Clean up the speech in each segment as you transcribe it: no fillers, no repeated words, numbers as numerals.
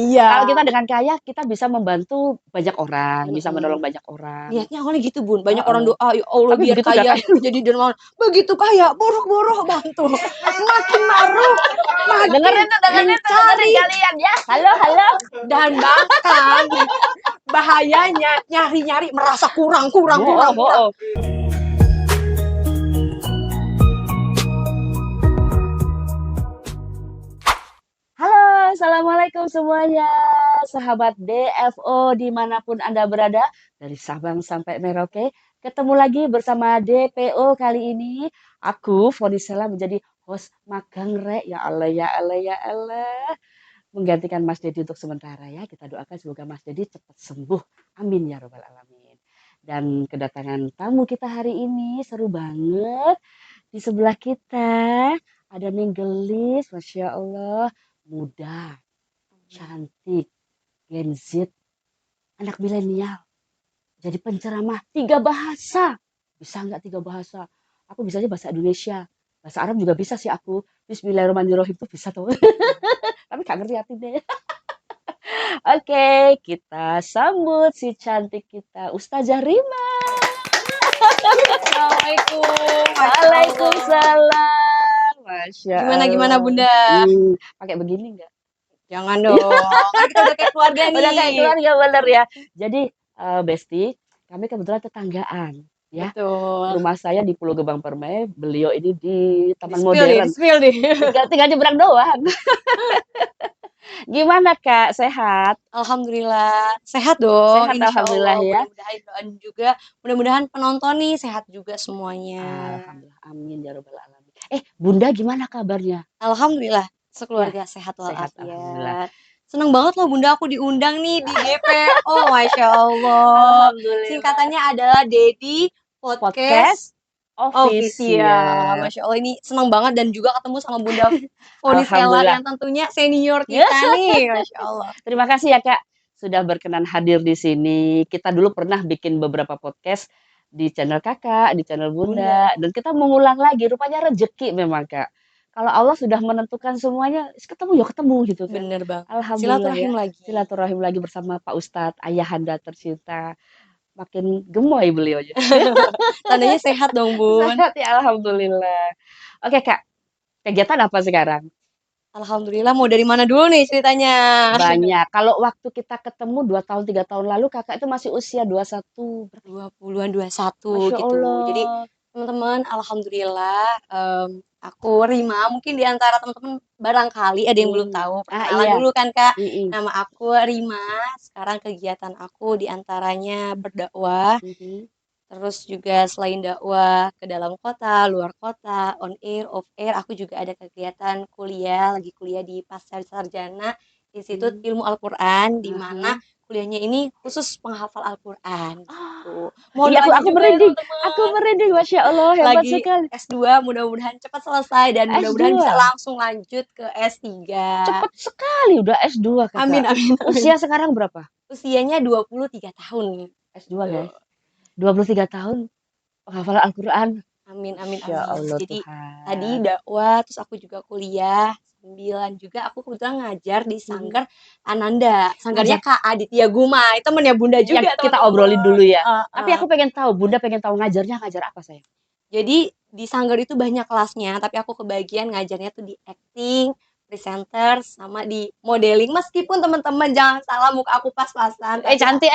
Kalau Iya. kita dengan kaya, kita bisa membantu banyak orang, bisa menolong Mhm. banyak orang. Niatnya awalnya gitu, Bun. Banyak orang Heeh. doa, "Ya Allah Tapi biar begitu udah kaya, kaya jadi dermawan." Begitu kaya, borok-borok bantu. Makin maruk, makin dengerin tuh, dengerin mencari kalian ya. Halo, halo. dan bahkan bahayanya nyari-nyari merasa kurang, kurang, Bohong, kurang, kurang. bohong. Halo, assalamualaikum semuanya, sahabat DFO dimanapun Anda berada, dari Sabang sampai Merauke. Ketemu lagi bersama DPO kali ini. Aku, Fonisela, menjadi host magang rek. Ya Allah, ya Allah, ya Allah. Menggantikan Mas Dedi untuk sementara ya. Kita doakan semoga Mas Dedi cepat sembuh. Amin ya Robbal Alamin. Dan kedatangan tamu kita hari ini seru banget. Di sebelah kita ada Ninggelis, Masya Allah, muda, cantik, Gen Z, anak milenial. Jadi penceramah 3 bahasa. Bisa nggak 3 bahasa? Aku bisanya bahasa Indonesia. Bahasa Arab juga bisa sih aku. Bismillahirrahmanirrahim itu bisa tuh. Tapi gak ngerti artinya. Oke, kita sambut si cantik kita, Ustazah Rima. Assalamualaikum, Masya Allah. Waalaikumsalam. Masya Gimana Allah. Bunda? Pakai begini nggak? Jangan dong, kan kita udah kayak keluarga Udah kayak nih. keluarga bener ya. Jadi Besti, kami kebetulan tetanggaan ya. Betul. Rumah saya di Pulau Gebang Permai, beliau ini di Taman Di-spill nih, Modern. di-spill nih. Tinggal nyebrang doang. Gimana Kak? Sehat? Alhamdulillah, sehat dong, Sehat insya alhamdulillah Allah. ya. Mudah-mudahan doain juga, mudah-mudahan penonton nih sehat juga semuanya. Alhamdulillah. Amin ya robbal alamin. Bunda gimana kabarnya? Alhamdulillah, Ya, sekeluarga sehat sehat alhamdulillah. walafiat. Seneng banget loh Bunda aku diundang nih di DPO, Masya Allah. Alhamdulillah. Singkatannya adalah Dedi Podcast Podcast Official. official. Masya Allah ini seneng banget dan juga ketemu sama Bunda Fonisela Alhamdulillah. yang tentunya senior Ya, kita nih, Masya Allah. terima kasih ya Kak sudah berkenan hadir di sini. Kita dulu pernah bikin beberapa podcast di channel Kakak, di channel Bunda, Bunda, dan kita mengulang lagi. Rupanya rezeki memang Kak. Kalau Allah sudah menentukan semuanya, ketemu ya ketemu gitu kan. bener banget. Alhamdulillah ya. Silaturahim lagi. Silaturahim lagi bersama Pak Ustadz, ayahanda tercinta. Makin gemoy beliaunya. Tandanya sehat dong, Bun. Sehat ya, alhamdulillah. Oke Kak, kegiatan apa sekarang? Alhamdulillah, mau dari mana dulu nih ceritanya? Banyak. Kalau waktu kita ketemu 2 tahun, 3 tahun lalu, Kakak itu masih usia 21, berapa? 20-an, 21 Masya gitu. Jadi Allah. teman-teman, alhamdulillah, aku Rima, mungkin di antara teman-teman barangkali ada yang belum tahu. Perkenalan Iya. dulu kan, Kak. Mhm, Nama aku Rima. Sekarang kegiatan aku di antaranya berdakwah, mhm. terus juga selain dakwah ke dalam kota, luar kota, on air, off air, aku juga ada kegiatan kuliah, lagi kuliah di Pasca Sarjana Institut Mmm, Ilmu Al-Quran, di mana ah. kuliahnya ini khusus penghafal Al-Quran Ah, gitu. Mohon iya aku doanya aku juga ya merinding aku teman-teman. merinding, Masya Allah, hebat Lagi sekali. S2, mudah-mudahan cepat selesai dan mudah-mudahan bisa S2? langsung lanjut ke S3. Cepet sekali udah S2 Kakak. Amin, amin, amin. Usia sekarang berapa? Usianya 23 tahun. S2 Tuh. guys, 23 tahun penghafalan Al-Quran. Amin, amin, Masya amin. Allah Jadi tadi Tuhan. dakwah, terus aku juga kuliah, sambilan juga aku kebetulan ngajar di Mhm. Sanggar Ananda. Sanggarnya Ngajar Kak Aditya Guma, temennya Bunda yang juga kita obrolin teman-teman. dulu ya. Tapi Heeh. aku pengen tahu, Bunda pengen tahu ngajarnya ngajar apa sayang? Jadi di Sanggar itu banyak kelasnya, tapi aku kebagian ngajarnya tuh di acting, presenter, sama di modeling. Meskipun teman-teman jangan salah muka aku pas-pasan, Cantik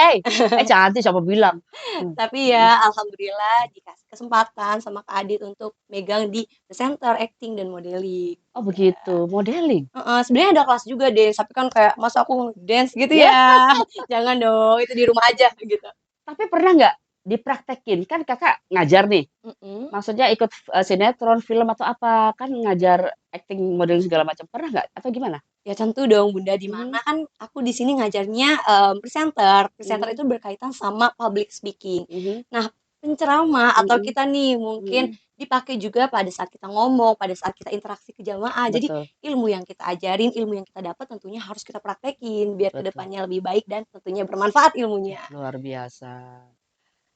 cantik siapa bilang? tapi ya alhamdulillah dikasih kesempatan sama Kak Adit untuk megang di presenter, acting dan modeling. Oh Udah. begitu, modeling? Heeh, sebenarnya ada kelas juga dance, tapi kan kayak masa aku dance gitu Ya, ya. Jangan dong, itu di rumah aja gitu. tapi pernah nggak dipraktekin? Kan kakak ngajar nih, Mm-mm. maksudnya ikut sinetron, film atau apa? Kan ngajar acting, modeling segala macam. Pernah nggak? Atau gimana? Ya tentu dong Bunda, di mana Mhm, kan aku di sini ngajarnya presenter. Presenter mhm, itu berkaitan sama public speaking. mhm, Nah, penceramah atau mhm, kita nih mungkin mhm, dipakai juga pada saat kita ngomong, pada saat kita interaksi ke jamaah. Jadi betul, ilmu yang kita ajarin, ilmu yang kita dapat tentunya harus kita praktekin biar betul. kedepannya lebih baik dan tentunya bermanfaat ilmunya. Luar biasa.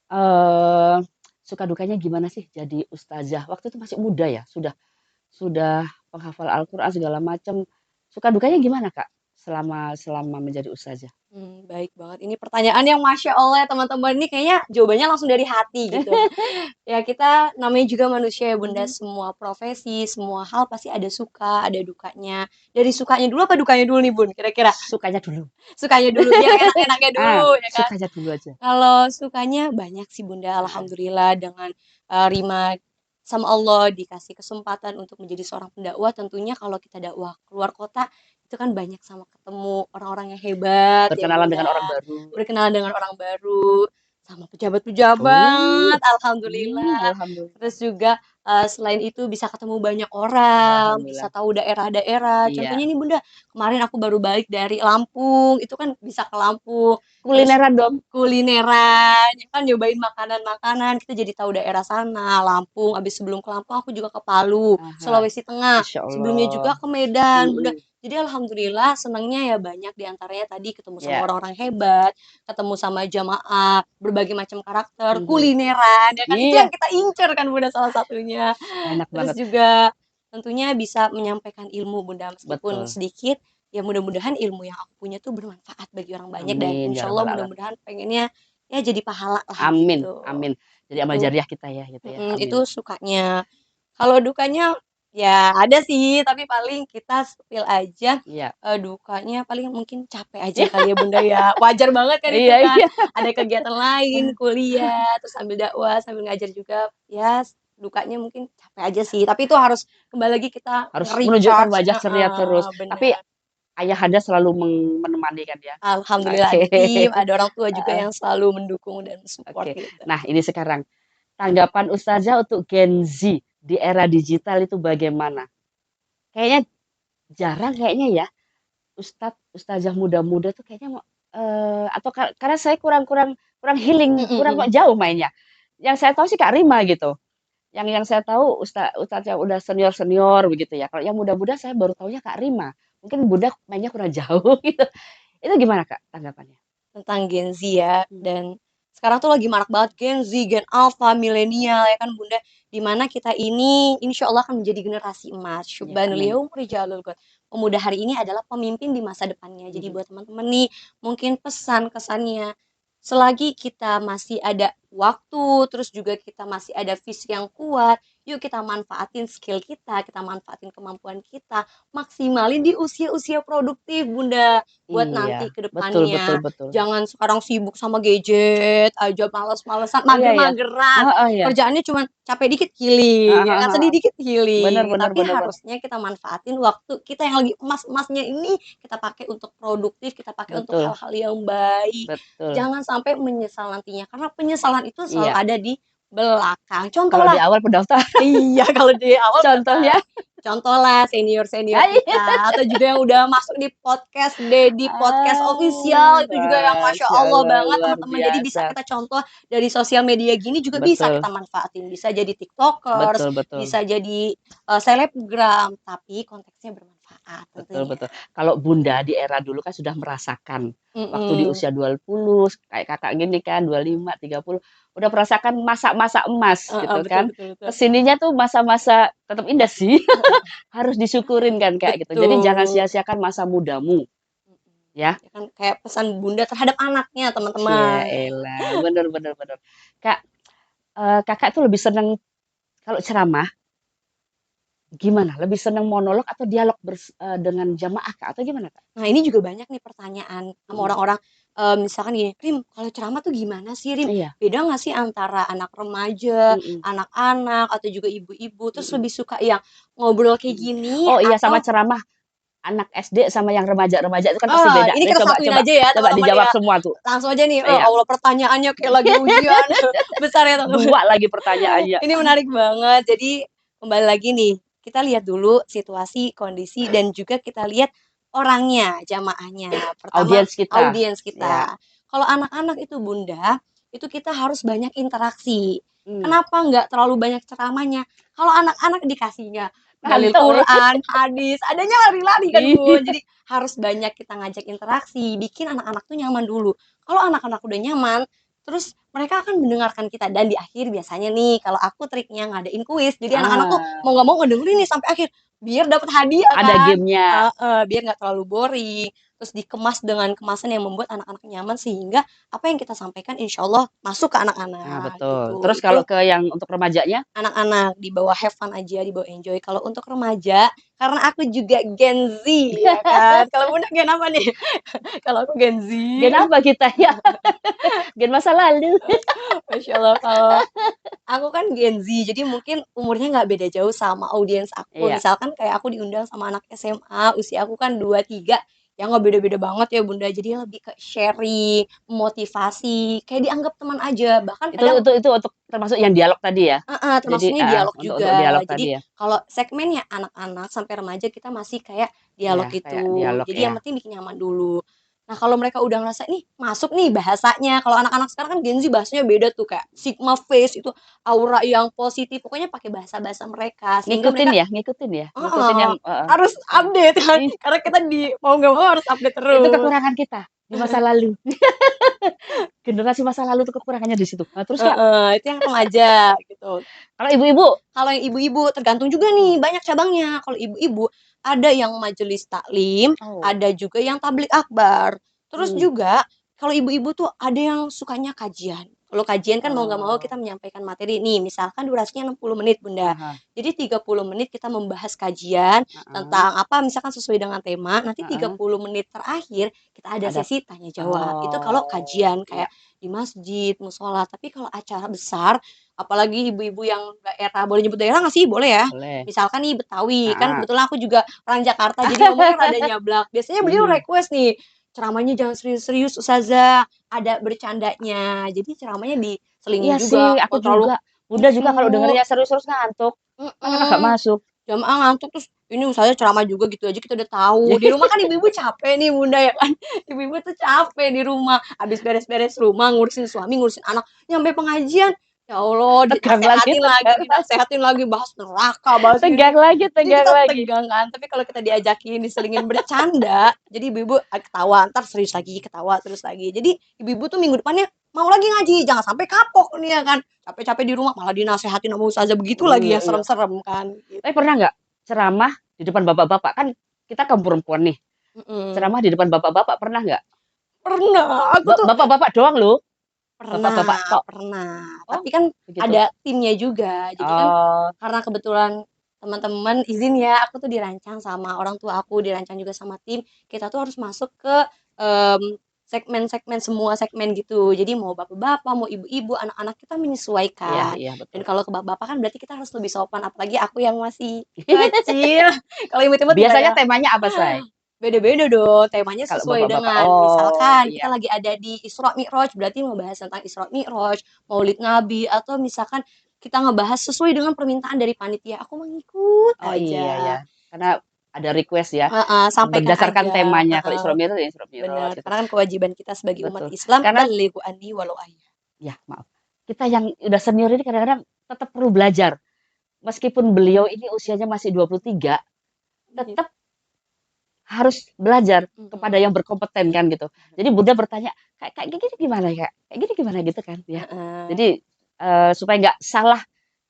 Eee, suka dukanya gimana sih jadi ustazah? Waktu itu masih muda ya, sudah penghafal Al-Quran segala macam. Suka dukanya gimana, Kak? selama menjadi ustazah? Baik banget. Ini pertanyaan yang Masya Allah ya teman-teman, ini kayaknya jawabannya langsung dari hati gitu. Ya kita namanya juga manusia ya Bunda, Mhm. semua profesi, semua hal pasti ada suka, ada dukanya. Dari sukanya dulu apa dukanya dulu nih Bun, kira-kira? Sukanya dulu. Sukanya dulu, biar enak-enaknya Ah, dulu ya kan? sukanya dulu aja. Kalau sukanya banyak sih Bunda, Heeh. alhamdulillah dengan, rima sama Allah dikasih kesempatan untuk menjadi seorang pendakwah, tentunya kalau kita dakwah keluar kota, itu kan banyak sama ketemu orang-orang yang hebat ya Berkenalan dengan orang Bunda, baru. berkenalan dengan orang baru, sama Oh, pejabat-pejabat, alhamdulillah. alhamdulillah. Terus juga, selain itu bisa ketemu banyak orang, bisa Alhamdulillah. tahu daerah-daerah. Iya. Contohnya nih Bunda, kemarin aku baru balik dari Lampung, itu kan bisa ke Lampung, terus Kulineran dong? kulineran, ya kan nyobain makanan-makanan, kita jadi tahu daerah sana, Lampung, abis sebelum ke Lampung aku juga ke Palu, Aha, Sulawesi Tengah, Masya sebelumnya Allah. juga ke Medan, Bunda. Mhm. Jadi alhamdulillah senangnya ya banyak diantaranya tadi ketemu sama Ya. orang-orang hebat, ketemu sama jamaah, berbagai macam karakter, Mhm. kulineran, ya kan itu Iya, yang kita incer kan Bunda salah satunya. enak Terus banget. juga tentunya bisa menyampaikan ilmu Bunda meskipun Betul. sedikit, ya mudah-mudahan ilmu yang aku punya tuh bermanfaat bagi orang banyak dan Amin ya insya Allah rabbal alamin. mudah-mudahan pengennya ya jadi pahala lah Amin, gitu. amin. Jadi amal Itu jariah kita ya gitu ya. itu Amin. sukanya. Kalau dukanya ya ada sih, tapi paling kita spill aja, Iya. dukanya paling mungkin capek aja kali ya Bunda ya. Wajar banget kan itu Iya, kan, iya. ada kegiatan lain, kuliah, terus sambil dakwah, sambil ngajar juga, ya dukanya mungkin capek aja sih, tapi itu harus kembali lagi kita Harus menunjukkan nge-recharge wajah ceria heeh, terus. Tapi bener. ayahanda selalu menemani kan ya? Alhamdulillah Oke. ada tim, ada orang tua juga Heeh, yang selalu mendukung dan support oke. gitu. Nah, ini sekarang tanggapan ustazah untuk Gen Z di era digital itu bagaimana? Kayaknya jarang kayaknya ya, ustazah muda-muda tuh kayaknya atau karena saya kurang kurang kurang healing, Mhm kurang kok mhm. jauh mainnya. Yang saya tahu sih Kak Rima gitu. Yang saya tahu ustadz yang udah senior-senior begitu ya. Kalau yang muda-muda saya baru tahunya Kak Rima. Mungkin Bunda mainnya kurang jauh gitu. Itu gimana Kak tanggapannya? Tentang Gen Z ya, Mmm, dan sekarang tuh lagi marak banget Gen Z, Gen Alpha, milenial ya kan Bunda, di mana kita ini insya Allah akan menjadi generasi emas. iya Syubhanal amin. yaum rijalul ghad. Pemuda hari ini adalah pemimpin di masa depannya. Jadi Mhm, buat teman-teman nih, mungkin pesan kesannya, selagi kita masih ada waktu, terus juga kita masih ada visi yang kuat, yuk kita manfaatin skill kita manfaatin kemampuan kita, maksimalin di usia-usia produktif Bunda, buat iya, nanti ke betul betul depannya. betul. Jangan sekarang sibuk sama gadget aja, males-malesan, Iya iya. mager-mageran. Heeh, iya. Kerjaannya cuma capek dikit healing, Heeh ya heeh kan, sedih heeh. dikit Bener healing. bener Tapi bener bener. harusnya kita manfaatin waktu kita yang lagi emas-emasnya ini, kita pakai untuk produktif, kita pakai untuk Betul hal-hal yang baik. betul. Jangan sampai menyesal nantinya, karena penyesalan itu selalu Iya, ada di belakang. Contoh kalau di lah, awal pendaftar iya, kalau di awal contohnya pendaftaran. Contohlah senior-senior ah, iya. kita atau juga yang udah masuk di podcast Dedi Podcast Official itu juga yang Masya Masya Allah Allah banget luar teman-teman. Jadi bisa biasa. kita contoh dari sosial media gini juga bisa kita Betul manfaatin. Bisa jadi TikTokers, betul betul. bisa jadi selebgram, tapi konteksnya bermanfaat Betul tentunya. betul. Kalau Bunda di era dulu kan sudah merasakan, waktu di Mm-mm. usia 20 kayak Kakak gini kan 25, 30 udah merasakan masa-masa emas gitu Betul kan. betul betul. Kesininya tuh masa-masa tetap indah sih, harus disyukurin kan kayak gitu. Jadi jangan Betul. sia-siakan masa mudamu, Mm-mm. ya. Ya kan kayak pesan bunda terhadap anaknya Ya teman-teman. elah, bener bener bener. Kak, Kakak tuh lebih seneng kalau ceramah gimana? Lebih seneng monolog atau dialog dengan jamaah Kak, atau gimana Kak? Nah, ini juga banyak nih pertanyaan sama Mhm, orang-orang, misalkan gini, "Rim, kalau ceramah tuh gimana sih, Rim? iya, Beda nggak sih antara anak remaja, mhm anak-anak, atau juga ibu-ibu? Terus mhm lebih suka yang ngobrol kayak mhm. gini Oh iya sama atau" ceramah anak SD sama yang remaja-remaja itu kan pasti beda. ini Nih kita coba satuin coba aja ya coba teman-teman dijawab ya. semua tuh. Langsung aja nih, Iya, Allah pertanyaannya kayak lagi ujian besar ya teman-teman. 2 lagi pertanyaannya. Ini menarik banget. Jadi kembali lagi nih, kita lihat dulu situasi, kondisi, dan juga kita lihat orangnya, jamaahnya. Pertama, Audiens kita. audiens Ya, kita. Kalau anak-anak itu Bunda, itu kita harus banyak interaksi. mmm, Kenapa nggak terlalu banyak ceramahnya? Kalau anak-anak dikasihnya dalil ngantuk nih. Quran, hadis, adanya lari-lari kan Bun. Iya, Jadi harus banyak kita ngajak interaksi, bikin anak-anak tuh nyaman dulu. Kalau anak-anak udah nyaman, terus mereka akan mendengarkan kita dan di akhir biasanya nih kalau aku triknya ngadain kuis. Jadi anak-anak tuh mau ah, nggak mau ngedengerin nih sampai akhir biar dapat hadiah ada kan. gamenya. Heeh, biar nggak terlalu boring. terus dikemas dengan kemasan yang membuat anak-anak nyaman sehingga apa yang kita sampaikan insya Allah masuk ke Nah, anak-anak betul. gitu. Terus kalau Itu ke yang untuk remajanya? anak-anak dibawa have fun aja, dibawa enjoy. Kalau untuk remaja, karena aku juga Gen Z ya kan. Kalau Bunda Gen apa nih? Kalau aku Gen Z, Gen apa kita ya? Gen masa lalu. Masya Allah. Kalau aku kan Gen Z, jadi mungkin umurnya nggak beda jauh sama audiens aku. Iya. Misalkan kayak aku diundang sama anak SMA, usia aku kan 23, ya nggak beda-beda banget ya Bunda. Jadi lebih ke sharing, motivasi, kayak dianggap teman aja. Bahkan Itu kadang itu itu untuk termasuk yang dialog tadi ya? heeh, Jadi termasuknya dialog untuk juga. dialog Jadi tadi ya? kalau segmennya anak-anak sampai remaja kita masih kayak Iya, dialog kayak itu. dialog Jadi ya. yang penting bikin nyaman dulu. Nah, kalau mereka udah ngerasa nih masuk nih bahasanya. Kalau anak-anak sekarang kan Gen Z bahasanya beda tuh kayak Sigma face itu aura yang positif. Pokoknya pakai bahasa-bahasa mereka sehingga mereka Ngikutin ya, ngikutin heeh, yang heeh. harus update kan. Ih, Karena kita di mau nggak mau harus update itu terus. kekurangan kita di masa lalu. Generasi masa lalu tuh kekurangannya di situ. Nah, terus Kak, Heeh, itu yang remaja gitu. kalau ibu-ibu? Kalau yang ibu-ibu tergantung juga nih, banyak cabangnya. Kalau ibu-ibu ada yang majelis taklim, Oh. ada juga yang tablik akbar. Terus Hmm. juga kalau ibu-ibu tuh ada yang sukanya kajian. Kalau kajian kan mau nggak mau kita Oh. menyampaikan materi nih, misalkan durasinya 60 menit Bunda. Aha, Jadi 30 menit kita membahas kajian heeh, tentang apa misalkan sesuai dengan tema, nanti heeh. 30 menit terakhir kita ada Ada sesi tanya jawab. Itu kalau oh, kajian iya. kayak di masjid, musola. Tapi kalau acara besar apalagi ibu-ibu yang daerah, boleh nyebut daerah nggak sih? Boleh ya. Boleh. Misalkan nih Betawi, kan Heeh. kebetulan aku juga orang Jakarta, jadi ngomongnya rada nyablak. Biasanya beliau Mhm. request nih, ceramahnya jangan serius-serius Ustazah, ada bercandanya. Jadi ceramahnya Iya diselingin sih, juga, aku kalau terlalu juga. Bunda juga kalau lucu. dengernya serius-serius ngantuk. Kan agak Mm-mm. masuk. Jamaah ngantuk terus ini Ustazah ceramah juga gitu aja kita udah tahu. Di rumah kan ibu-ibu capek nih Bunda ya kan. Ibu-ibu tuh capek di rumah. Habis beres-beres rumah, ngurusin suami, ngurusin anak. Nyampe pengajian, ya Allah, Tegang lagi, tegang lagi. dinasehatin lagi, bahas neraka, bahas ini. Tegang lagi, Jadi tegang kita lagi. tegang kan, tapi kalau kita diajakin, diselingin bercanda, jadi ibu-ibu ketawa, ntar serius lagi, ketawa terus lagi. Jadi ibu-ibu tuh minggu depannya mau lagi ngaji, jangan sampai kapok nih ya kan. Capek-capek di rumah malah dinasehatin sama ustazah begitu lagi Iya, yang iya. serem-serem kan Tapi gitu. pernah nggak ceramah di depan bapak-bapak? Kan kita kaum perempuan nih. Mm-mm. Ceramah di depan bapak-bapak pernah nggak? Pernah, aku tuh Bapak-bapak doang loh. Bapak-bapak pernah, tok. pernah. Oh, Tapi kan begitu. ada timnya juga. Jadi kan Oh, karena kebetulan teman-teman izin ya, aku tuh dirancang sama orang tua aku, dirancang juga sama tim. Kita tuh harus masuk ke segmen-segmen semua segmen gitu. Jadi mau bapak-bapak, mau ibu-ibu, anak-anak kita iya, menyesuaikan. iya Dan betul. kalau ke bapak-bapak kan berarti kita harus lebih sopan, apalagi aku yang masih kecil. Kalau imut-imut enggak Biasanya ya? temanya apa, Say? Beda-beda dong, temanya Kalau sesuai bapak-bapak, dengan oh misalkan kita iya. lagi ada di Isra Mi'raj, berarti membahas tentang Isra Mi'raj, Maulid Nabi, atau misalkan kita ngebahas sesuai dengan permintaan dari panitia, aku mengikut Oh iya ya. aja. Karena ada request ya. Heeh, sampaikan Berdasarkan aja, temanya. Kalau heeh, Isra Mi'raj ya Isra Mi'raj bener. gitu. Karena kan kewajiban kita sebagai umat Betul. Islam, Karena balighu anni walau ayah. ya maaf. Kita yang udah senior ini kadang-kadang tetap perlu belajar. Meskipun beliau ini usianya masih 23, Gitu. tetap harus belajar kepada Mhm. yang berkompeten kan gitu. Jadi Bunda bertanya, kayak gini gimana ya? Kayak gini gimana gitu kan ya. Heeh. Jadi supaya nggak salah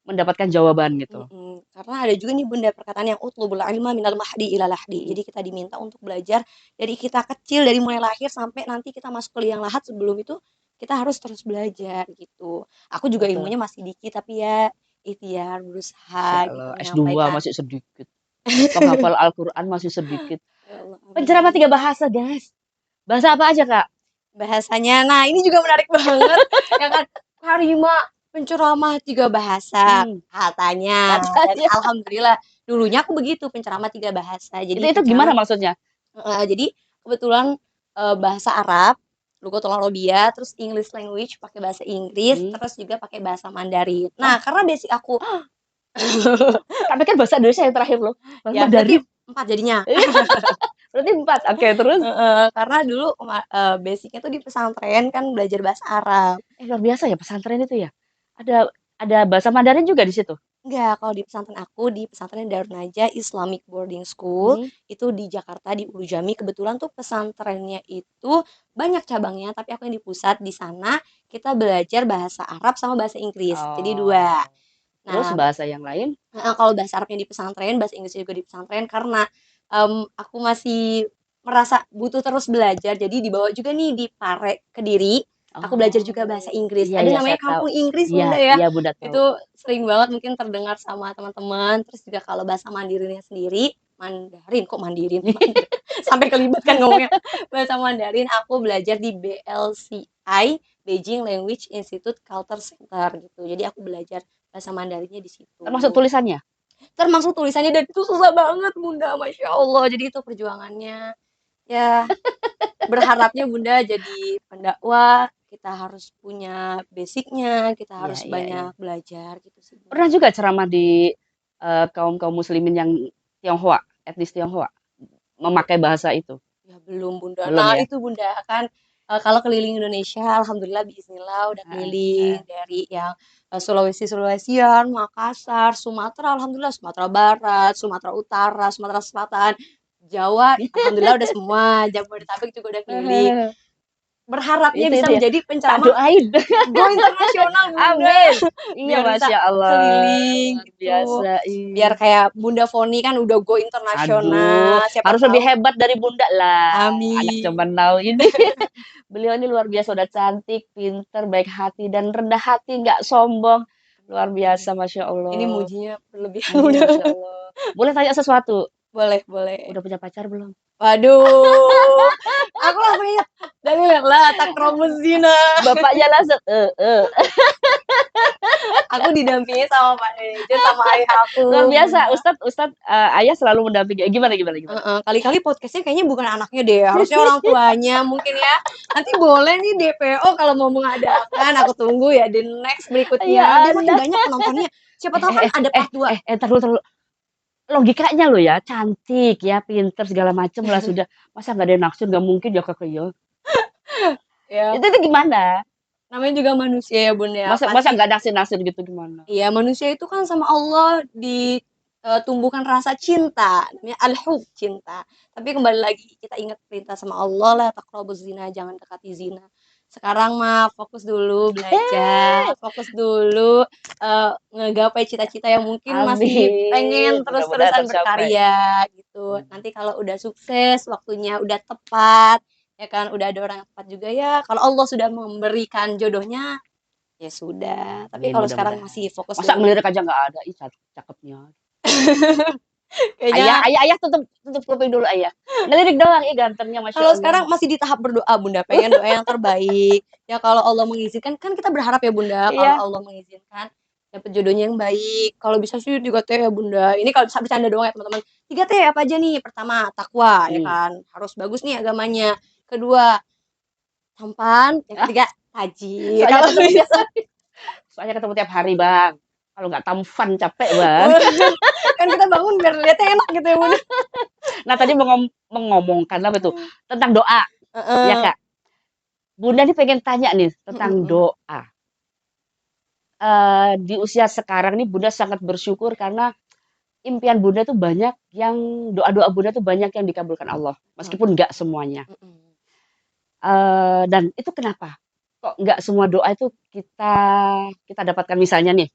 mendapatkan jawaban gitu. Karena ada juga nih Bunda perkataan yang utlubul ilma minal mahdi ila lahdi. Mm, Jadi kita diminta untuk belajar dari kita kecil, dari mulai lahir sampai nanti kita masuk ke liang lahat, sebelum itu kita harus terus belajar gitu. Aku juga betul. ilmunya masih dikit tapi ya ikhtiar Ya berusaha gitu Allah, S2 menyampaikan. masih sedikit. Penghafal Al-Quran masih sedikit. Ya Allah, Penceramah amin. 3 bahasa, guys. Bahasa apa aja, Kak? Bahasanya, nah ini juga menarik banget ya kan. Karima penceramah 3 bahasa Hmm, katanya. Dan katanya. alhamdulillah dulunya aku begitu penceramah 3 bahasa. Jadi Itu gimana penceramah. maksudnya? Jadi kebetulan, bahasa Arab, Lughatul Arabiyah, terus English language pakai bahasa Inggris, Hmm. terus juga pakai bahasa Mandarin. Nah, Oh, karena basic aku Kak pikir bahasa Indonesia yang terakhir loh. Bahasa ya berarti Mandarin. 4 jadinya. Berarti 4. Oke, terus? Karena dulu basic tuh di pesantren kan belajar bahasa Arab. Luar biasa ya pesantren itu ya. Ada bahasa Mandarin juga di situ. Enggak, kalau di pesantren aku, di pesantren Darun Najah Islamic Boarding School, Hmm. itu di Jakarta, di Ulu Jami. Kebetulan tuh pesantrennya itu banyak cabangnya, tapi aku yang di pusat. Di sana kita belajar bahasa Arab sama bahasa Inggris, jadi dua. Oh. Terus Nah, bahasa yang lain? kalau bahasa Arabnya di pesantren, bahasa Inggrisnya juga di pesantren, karena aku masih merasa butuh terus belajar, jadi dibawa juga nih di Pare, Kediri, aku belajar juga bahasa Oh, Inggris. iya Ada iya namanya saya tahu. kampung Inggris Iya Bunda ya, iya Bunda tahu. itu sering banget mungkin terdengar sama teman-teman, terus juga kalau bahasa Mandarinnya sendiri, Mandarin, kok Mandarin? Sampai kelibet kan ngomongnya. Bahasa Mandarin aku belajar di BLCI, Beijing Language Institute Culture Center gitu. Jadi aku belajar bahasa Mandarinnya di Termasuk situ. tulisannya? Termasuk tulisannya dan itu susah banget Bunda, Masya Allah. Jadi itu perjuangannya. Ya, berharapnya Bunda jadi pendakwah, kita harus punya basicnya, kita Iya harus iya iya. banyak belajar gitu sih Pernah Bunda. juga ceramah di kaum-kaum muslimin yang Tionghoa, etnis Tionghoa, memakai bahasa itu? Ya belum Bunda. Belum Nah ya? itu Bunda kan kalau keliling Indonesia, Alhamdulillah Bismillah udah Heeh, keliling heeh. dari yang Sulawesian, Makassar, Sumatera, Alhamdulillah Sumatera Barat, Sumatera Utara, Sumatera Selatan, Jawa, Alhamdulillah udah semua, Jabodetabek juga udah keliling. Berharapnya Itu bisa ya. menjadi Tak penceramah doain. go internasional Bunda, Amin. Iya, biar bisa Masya Allah. keliling Luar gitu. biasa. Biar Ih. kayak Bunda Foni kan udah go Aduh, internasional, siapa harus lebih tahu. hebat dari Bunda lah. Anak Amin. zaman now ini. Beliau ini luar biasa, udah cantik, pinter, baik hati, dan rendah hati, nggak sombong. Luar biasa, Masya Ini Allah. mujinya berlebihan Iya, udah. Masya Allah. Boleh tanya sesuatu? Boleh, boleh. Udah punya pacar belum? Waduh, aku langsung ingat dari lah takromuz zina. Bapaknya langsung, Aku didampingi sama Pak Manajer sama ayah aku, Luar biasa, Bunda. Ustadz, Ustadz, ayah selalu mendampingi. Gimana, gimana, gimana? Heeh, kali-kali podcastnya kayaknya bukan anaknya deh, harusnya orang tuanya mungkin ya. Nanti boleh nih DPO kalau mau mengadakan, aku tunggu ya di next Ya berikutnya. Biar makin Anda. banyak penontonnya. Siapa tahu kan ada part 2. Entar dulu, entar dulu. Logikanya lo ya, cantik ya, pinter segala macem lah sudah. Masa nggak ada yang naksir, nggak mungkin ya kakak ya. Ya, Itu gimana? namanya juga manusia ya, Bun ya. Masa masa Pasti nggak naksir-naksir gitu gimana? iya, manusia itu kan sama Allah ditumbuhkan rasa cinta, namanya al-hub, cinta. Tapi kembali lagi kita ingat perintah sama Allah lah, taqrabuz zina, jangan dekati zina. Sekarang mah fokus dulu belajar, fokus dulu ngegapai cita-cita yang mungkin masih Amin. pengen Mudah-mudahan terus-terusan tercapai. berkarya gitu. Hmm. Nanti kalau udah sukses, waktunya udah tepat, ya kan, udah ada orang yang tepat juga ya. Kalau Allah sudah memberikan jodohnya, ya sudah, tapi Amin, kalau sekarang mudah-mudahan. masih fokus Masa dulu. ngelirik aja nggak ada, ih cakepnya. Ayah, Kayaknya ayah, ayah tutup tutup kuping dulu ayah. Ngelirik doang, ih gantengnya Masya kalau Allah. sekarang masih di tahap berdoa Bunda, pengen doa yang terbaik. Ya kalau Allah mengizinkan, kan kita berharap ya Bunda, kalau Iya. Allah mengizinkan dapat jodohnya yang baik. Kalau bisa sih 3T ya Bunda. Ini kalau bisa bercanda doang ya teman-teman. 3T apa aja nih? Pertama, takwa ya Hmm. kan. Harus bagus nih agamanya. Kedua, tampan. Yang Ah, ketiga, tajir. soalnya Kalau ketemu tiap bisa. soalnya ketemu tiap hari, Bang. Kalau nggak tamfan capek, Bang. Kan kita bangun biar lihatnya enak gitu ya Bunda. Nah, tadi mengomongkan apa tuh? Tentang doa, ya Heeh. Kak. Bunda nih pengen tanya nih tentang doa. Di usia sekarang nih Bunda sangat bersyukur karena impian Bunda tuh banyak yang doa-doa Bunda tuh banyak yang dikabulkan Allah, meskipun nggak semuanya. Dan itu kenapa? Kok nggak semua doa itu kita kita dapatkan misalnya nih,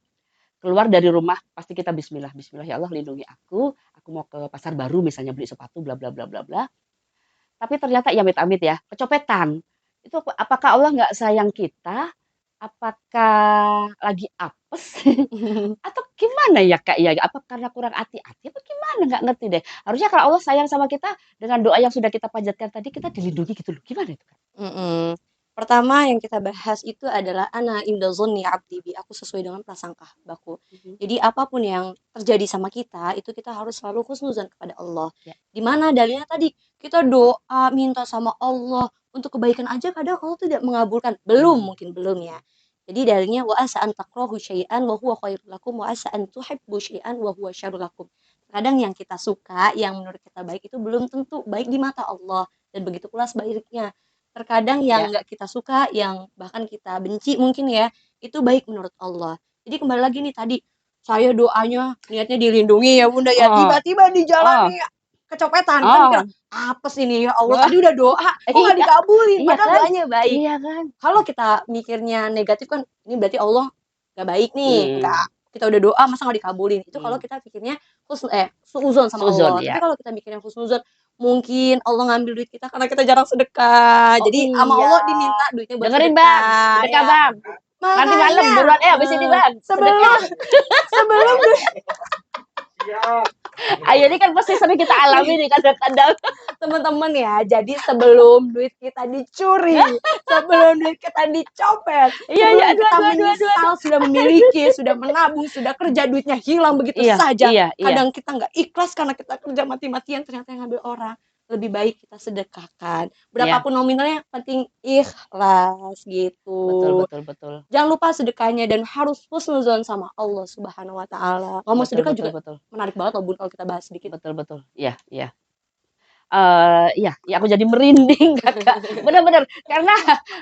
keluar dari rumah pasti kita bismillah, bismillah ya Allah lindungi aku mau ke pasar baru misalnya beli sepatu bla bla bla bla bla. Tapi ternyata ya amit-amit ya, kecopetan. Itu apakah Allah nggak sayang kita? Apakah lagi apes? Atau gimana ya Kak ya? Apa karena kurang hati-hati? Apa gimana? Nggak ngerti deh. Harusnya kalau Allah sayang sama kita dengan doa yang sudah kita panjatkan tadi kita dilindungi gitu loh. Gimana itu Kak? Mhm. Pertama yang kita bahas itu adalah ana inda dzanni abdi bi, aku sesuai dengan prasangka baku. Mhm. Jadi apapun yang terjadi sama kita, itu kita harus selalu husnuzan kepada Allah. Ya. Di mana dalilnya tadi, kita doa minta sama Allah untuk kebaikan aja kadang Allah tidak mengabulkan. Belum, Hmm. mungkin belum ya. Jadi dalilnya wa asa an takrahu syai'an wa huwa khairul lakum wa asa an tuhibbu syai'an wa huwa syarrul lakum. Kadang yang kita suka, yang menurut kita baik itu belum tentu baik di mata Allah dan begitu pula sebaliknya. Terkadang Ya. yang nggak kita suka, yang bahkan kita benci mungkin ya, itu baik menurut Allah. Jadi kembali lagi nih tadi, saya doanya niatnya dilindungi ya Bunda ya, Oh, tiba-tiba di jalan oh, nih kecopetan. Kita mikir, oh. apa sih ini ya Allah Wah, tadi udah doa, kok nggak iya, dikabulin? iya Padahal kan? doanya baik. Iya kan? Kalau kita mikirnya negatif kan, ini berarti Allah nggak baik nih, Hmm. nggak. Kita udah doa masa nggak dikabulin? Itu kalau Hmm. kita pikirnya suuzon sama Suzon Allah. Tapi ya. kalau kita mikirnya husnuzon, mungkin Allah ngambil duit kita karena kita jarang sedekah. Oh Jadi sama iya. Allah diminta duitnya buat Dengerin Bang, sedekah sedekah ya. Bang. Nanti malam Makanya buruan habis ini Bang, sebelum sedekah. sebelum Ayo ini kan pasti sering kita alami nih kadang-kadang. teman-teman ya, jadi sebelum duit kita dicuri, sebelum duit kita dicopet, Iya, sebelum aduh, kita aduh, aduh, aduh, menyesal sudah memiliki, sudah menabung, sudah kerja, duitnya hilang begitu Iya, saja. iya, iya. Kadang kita nggak ikhlas karena kita kerja mati-matian, ternyata yang ngambil orang. Lebih baik kita sedekahkan. Iya. Berapapun nominalnya, penting ikhlas gitu. Betul. Jangan lupa sedekahnya dan harus husnuzon sama Allah Subhanahu wa taala. Ngomong sedekah juga Betul. menarik banget loh Bun kalau kita bahas sedikit. Betul. Iya. Iya, aku jadi merinding Kakak. Bener. Karena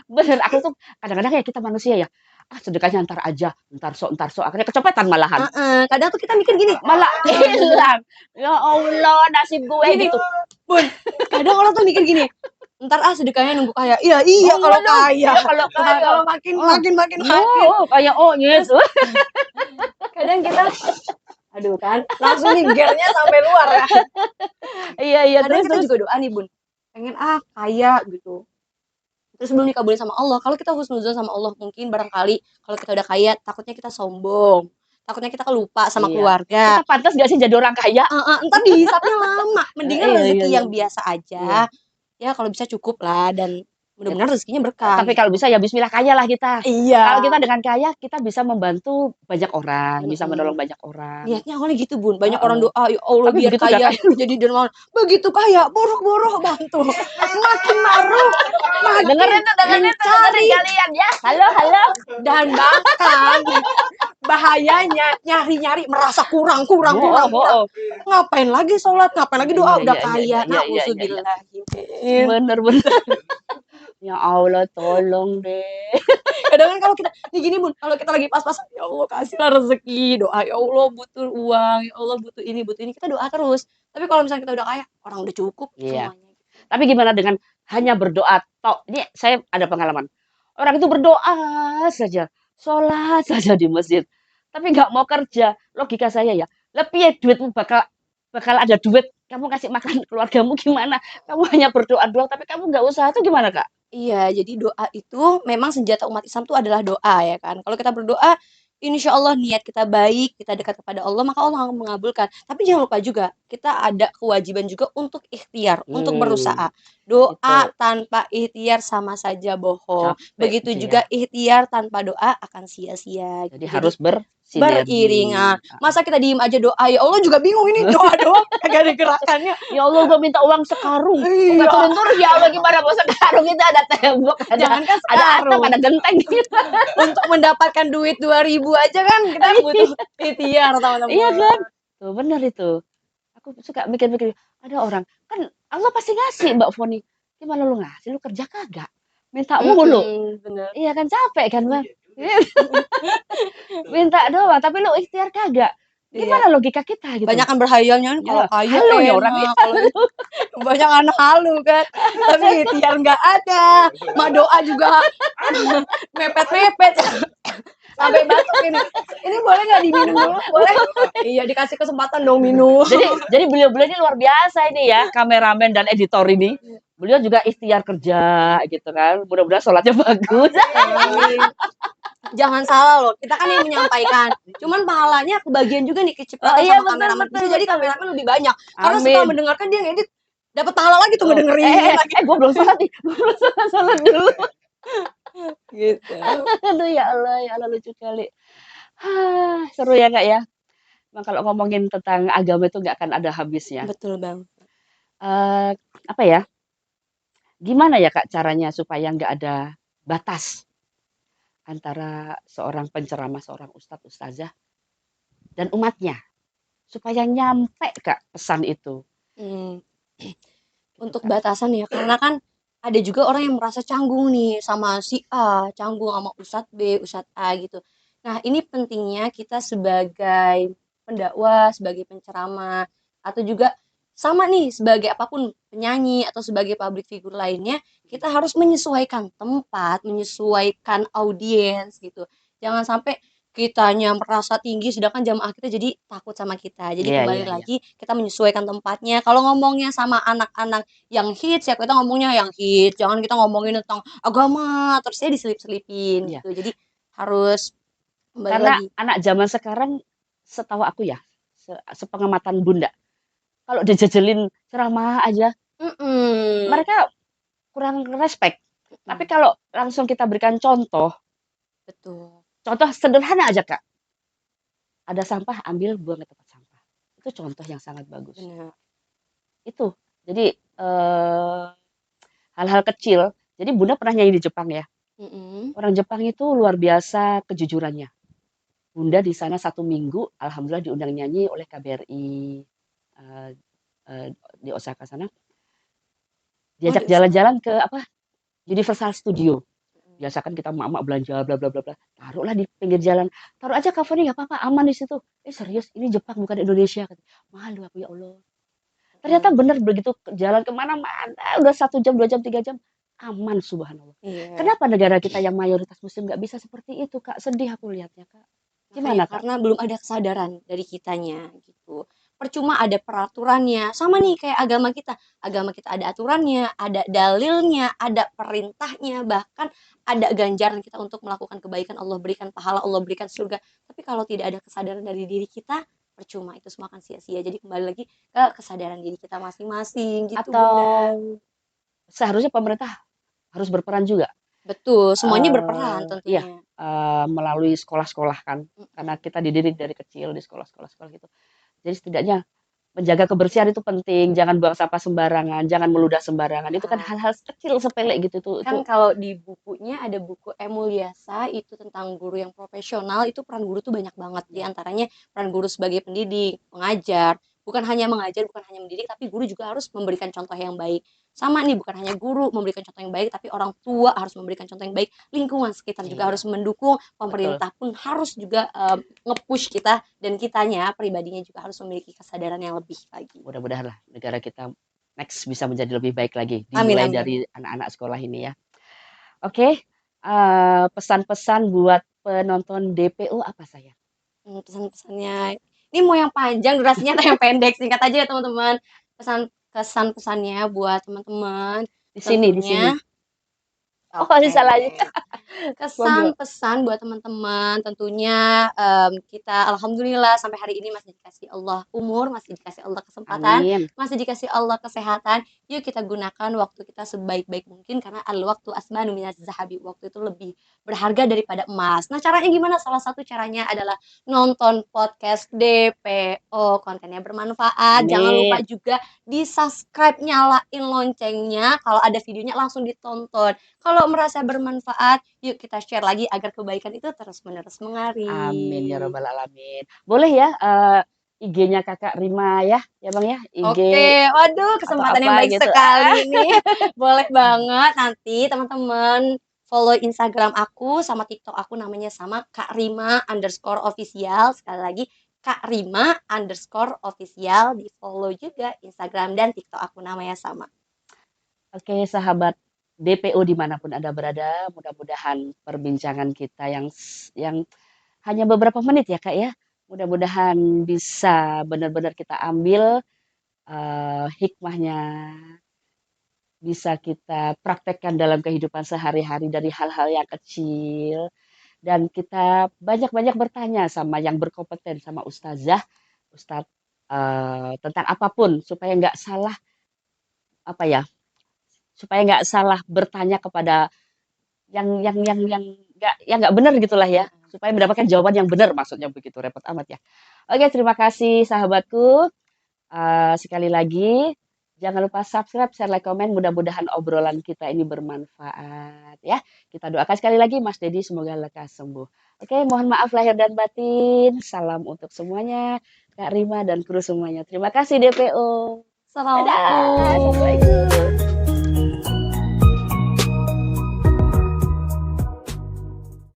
bener aku tuh kadang-kadang ya kita manusia ya. Sedekahnya ntar aja, ntar sok. Akhirnya kecopetan malahan. Kadang tuh kita mikir gini, Malah hilang. Ya Allah, nasib gue gini, gitu. Bun, kadang orang tuh mikir gini, ntar sedekahnya nunggu kaya. Iya kalau kaya. Kalau kaya. Kalau makin makin. Kayak gitu. Kadang kita aduh kan, langsung nih gernya sampai luar ya. Iya, Kadang kita terus. juga doa nih Bun, pengen kaya gitu. Terus belum dikabulin sama Allah. Kalau kita husnuzon sama Allah, mungkin barangkali kalau kita udah kaya, takutnya kita sombong. Takutnya kita lupa sama Iya. keluarga. Kita pantas gak sih jadi orang kaya? Ntar dihisapnya lama. Mendingan rezeki yang biasa aja. Iya. Ya kalau bisa cukup lah dan mudah-mudahan rezekinya berkah. Tapi kalau bisa ya bismillah kaya lah kita. Iya. Kalau kita dengan kaya, kita bisa membantu banyak orang, bisa menolong banyak orang. Niatnya awalnya gitu Bun, banyak orang doa, ya Allah Tapi biar begitu kaya, udah jadi dermawan. Begitu kaya, borok-borok bantu. Makin maruk, makin dengerin mencari kalian ya. Halo. dan bahkan bahayanya nyari-nyari merasa kurang. Ngapain lagi sholat, ngapain lagi doa, udah kaya. Nauzubillah. Bener. Ya Allah, tolong deh. Kadang kan kalau kita gini Bun, kalau kita lagi pas-pasan, ya Allah kasihlah rezeki, doa ya Allah butuh uang, ya Allah butuh ini, kita doa terus. Tapi kalau misalnya kita udah kaya, orang udah cukup semuanya. Tapi gimana dengan hanya berdoa tok? Ini saya ada pengalaman. Orang itu berdoa saja, sholat saja di masjid, tapi nggak mau kerja. Logika saya ya, lebih duitmu bakal ada duit, kamu kasih makan keluargamu gimana? Kamu hanya berdoa doang, tapi kamu nggak usaha itu gimana Kak? Iya, jadi doa itu memang senjata umat Islam itu adalah doa ya kan. Kalau kita berdoa, insya Allah niat kita baik, kita dekat kepada Allah, maka Allah akan mengabulkan. Tapi jangan lupa juga, kita ada kewajiban juga untuk ikhtiar, untuk berusaha. Doa tanpa ikhtiar sama saja bohong. Begitu juga ikhtiar tanpa doa akan sia-sia. Jadi harus beriringan. Masa kita diem aja doa, ya Allah juga bingung ini doa doang, kagak ada gerakannya. Ya Allah, gue minta uang sekarung. Nggak turun-turun, ya Allah gimana mau sekarung, kita ada tembok, Jangankan ada atap, ada genteng. Untuk mendapatkan duit 2.000 aja kan kita butuh ikhtiar teman-teman. Iya kan? Tuh benar itu. Aku suka mikir-mikir, ada orang, kan Allah pasti ngasih Mbak Foni. Gimana lu ngasih, lu kerja kagak? Minta mulu. Bener. Iya kan, capek kan Bang? Minta doang, tapi lu ikhtiar kagak. Gimana logika kita gitu? Banyak kan berhayalnya kalau kaya halu ya orang kalau banyak anak halu kan, tapi ikhtiar nggak ada. Ma doa juga mepet-mepet sampai batuk ini. Ini boleh nggak diminum dulu? Boleh? Iya, dikasih kesempatan dong minum. Jadi beliau-beliau ini luar biasa ini ya, kameramen dan editor ini. Beliau juga ikhtiar kerja gitu kan. Mudah-mudahan sholatnya bagus. Jangan salah loh, kita kan yang menyampaikan. Cuman pahalanya kebagian juga nih kecipratan sama kameramen. Bisa jadi kameramen lebih banyak. Karena setelah mendengarkan dia ngedit dapat pahala lagi tuh ngedengerin. Gue belum sholat nih. Sholat dulu. Gitu. Aduh ya Allah lucu kali. Seru ya Kak ya. Memang kalau ngomongin tentang agama itu nggak akan ada habisnya. Betul Bang. Apa ya? Gimana ya Kak caranya supaya nggak ada batas antara seorang penceramah, seorang ustadz, ustazah, dan umatnya, supaya nyampe Kak pesan itu. Untuk batasan ya, karena kan ada juga orang yang merasa canggung nih sama si A, canggung sama ustadz B, ustadz A gitu. Nah ini pentingnya kita sebagai pendakwah, sebagai penceramah, atau juga sama nih sebagai apapun penyanyi atau sebagai public figure lainnya, kita harus menyesuaikan tempat, menyesuaikan audiens gitu. Jangan sampai kitanya merasa tinggi sedangkan jamaah kita jadi takut sama kita. Jadi Iya, kembali iya, iya. lagi kita menyesuaikan tempatnya. Kalau ngomongnya sama anak-anak yang hits ya kita ngomongnya yang hits. Jangan kita ngomongin tentang agama terus ya diselip-selipin Iya. gitu. Jadi harus kembali Karena lagi. anak zaman sekarang, setahu aku ya, sepengamatan Bunda, kalau dijejelin ceramah aja, Mm-mm. mereka kurang respect. Tapi Mm-mm. kalau langsung kita berikan contoh, Betul. contoh sederhana aja Kak, ada sampah ambil buang ke tempat sampah. Itu contoh yang sangat bagus. Benar. Itu. Jadi hal-hal kecil. Jadi Bunda pernah nyanyi di Jepang ya. Mm-mm. Orang Jepang itu luar biasa kejujurannya. Bunda di sana 1 minggu, alhamdulillah diundang nyanyi oleh KBRI eh, eh, di Osaka sana. Oh, Diajak di Osaka. jalan-jalan ke apa? Universal Studio. Biasa kan kita emak belanja bla bla bla bla. Taruhlah di pinggir jalan. Taruh aja covernya nggak apa-apa, aman di situ. Serius, ini Jepang bukan Indonesia. Malu aku ya Allah. Ternyata Mm. benar begitu jalan kemana-mana, udah 1 jam, 2 jam, 3 jam, aman subhanallah. Iya. Kenapa negara kita yang mayoritas muslim nggak bisa seperti itu, Kak? Sedih aku lihatnya, Kak. Makanya Gimana, Kak? karena belum ada kesadaran dari kitanya gitu. Percuma ada peraturannya. Sama nih kayak agama kita. Agama kita ada aturannya, ada dalilnya, ada perintahnya, bahkan ada ganjaran kita untuk melakukan kebaikan. Allah berikan pahala, Allah berikan surga. Tapi kalau tidak ada kesadaran dari diri kita, percuma itu semua akan sia-sia. Jadi kembali lagi ke kesadaran diri kita masing-masing gitu Bunda. Atau seharusnya pemerintah harus berperan juga, Betul, semuanya berperan iya, tentunya. melalui sekolah-sekolah kan, karena Mm-mm. kita dididik dari kecil di sekolah-sekolah gitu. Jadi setidaknya menjaga kebersihan itu penting, jangan buang sampah sembarangan, jangan meludah sembarangan. Itu kan Nah, hal-hal kecil sepele gitu tuh, itu kan kalau di bukunya ada buku Emuliasa itu tentang guru yang profesional, itu peran guru tuh banyak banget. Di ya. antaranya peran guru sebagai pendidik, pengajar, bukan hanya mengajar, bukan hanya mendidik, tapi guru juga harus memberikan contoh yang baik. Sama nih, bukan hanya guru memberikan contoh yang baik, tapi orang tua harus memberikan contoh yang baik, lingkungan sekitar juga Iya, harus mendukung, betul. pemerintah pun harus juga nge-push kita, dan kitanya pribadinya juga harus memiliki kesadaran yang lebih lagi. Mudah-mudahan lah negara kita next bisa menjadi lebih baik lagi, Amin, dimulai amin. dari anak-anak sekolah ini ya. Oke, pesan-pesan buat penonton DPO apa sayang? Pesan-pesannya ini mau yang panjang durasinya atau yang pendek? Singkat aja ya teman-teman. Kesan-pesannya buat teman-teman Di sini, di sini. tentunya. Oh, Oke. bisa lagi. Monggo. Kesan-pesan buat teman-teman tentunya kita alhamdulillah sampai hari ini masih dikasih Allah umur, masih dikasih Allah kesempatan, Amin. masih dikasih Allah kesehatan. Yuk kita gunakan waktu kita sebaik-baik mungkin karena al waktu asmanu minaz zahabi. Waktu itu lebih berharga daripada emas. Nah, caranya gimana? Salah satu caranya adalah nonton podcast DPO, kontennya bermanfaat. Jangan lupa Amin. juga di-subscribe, nyalain loncengnya. Kalau ada videonya langsung ditonton. Kalau merasa bermanfaat, yuk kita share lagi agar kebaikan itu terus-menerus Amin ya mengalir. robbal alamin. Boleh ya IG-nya Kakak Rima ya Bang ya? IG Oke, waduh atau kesempatan apa yang baik gitu. sekali nih. Boleh banget nanti teman-teman follow Instagram aku sama TikTok aku namanya sama Kak Rima underscore official. Sekali lagi Kak Rima underscore official. Di follow juga Instagram dan TikTok aku namanya sama. Oke, sahabat DPO dimanapun Anda berada, mudah-mudahan perbincangan kita yang hanya beberapa menit ya Kak ya, mudah-mudahan bisa benar-benar kita ambil hikmahnya, bisa kita praktekkan dalam kehidupan sehari-hari dari hal-hal yang kecil, dan kita banyak-banyak bertanya sama yang berkompeten, sama ustazah, ustadz tentang apapun supaya nggak salah apa ya, supaya nggak salah bertanya kepada yang nggak benar gitulah ya, supaya mendapatkan jawaban yang benar maksudnya begitu, repot amat ya. Oke, terima kasih sahabatku, sekali lagi jangan lupa subscribe, share, like, komen, mudah-mudahan obrolan kita ini bermanfaat ya. Kita doakan sekali lagi Mas Dedi semoga lekas sembuh. Oke, mohon maaf lahir dan batin. Salam untuk semuanya, Kak Rima dan kru semuanya. Terima kasih DPO. Dadah, Assalamualaikum. assalamualaikum.